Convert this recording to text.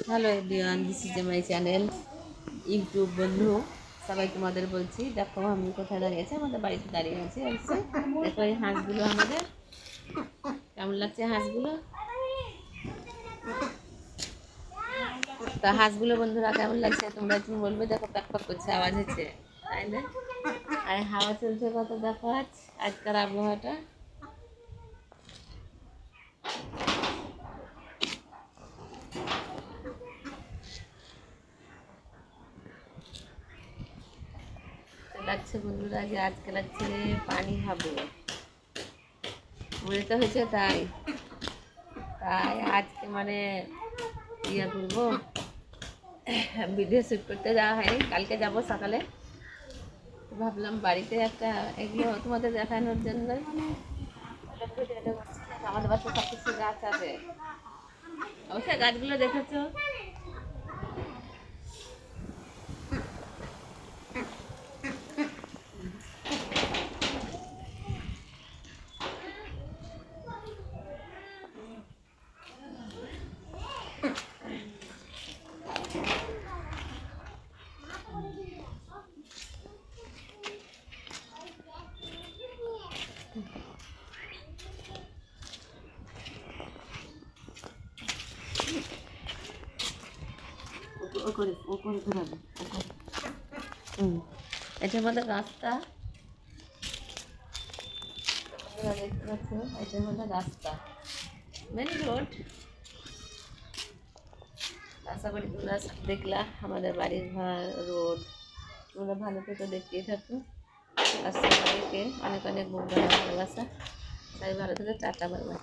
Hello everyone, this is my channel YouTube বন্ধু। সবাই তোমাদের বলছি, দেখো আমি কোথায় দাঁড়িয়েছি, আমাদের বাড়িতে দাঁড়িয়ে আছি। দেখো এই হাঁসগুলো আমাদের, কেমন লাগছে হাঁসগুলো? তা হাঁসগুলো বন্ধুরা কেমন লাগছে তোমরা তুমি বলবে। দেখো প্যাক প্যাক করছে, আওয়াজ হচ্ছে, তাই না? আর হাওয়া চলছে কত, দেখো আজকের আবহাওয়াটা। লাগছে বন্ধুরা যে আজকে লাগছে পানি হবে, মনে তো হয়েছে তাই তাই আজকে মানে ইয়ে করবো, ভিডিও শ্যুট করতে যাওয়া হয়নি, কালকে যাব সকালে। ভাবলাম বাড়িতে একটা এগুলো তোমাদের দেখানোর জন্য ভিডিওটা করছি। আমাদের বাসায় সব কিছু গাছ আছে, অবশ্যই গাছগুলো দেখেছো। ও করে ঘুরাবে, এটা আমাদের রাস্তা, তোমরা দেখতে পাচ্ছ, এটা আমাদের রাস্তা, মেন রোড। আশা করি তোমরা দেখলা আমাদের বাড়ির ঘর রোড, তোমরা ভালো থেকে দেখতেই থাকো। আর সবাইকে অনেক অনেক ভালোবাসা। সবাই ভালো থেকে টাটা, বাই বাই।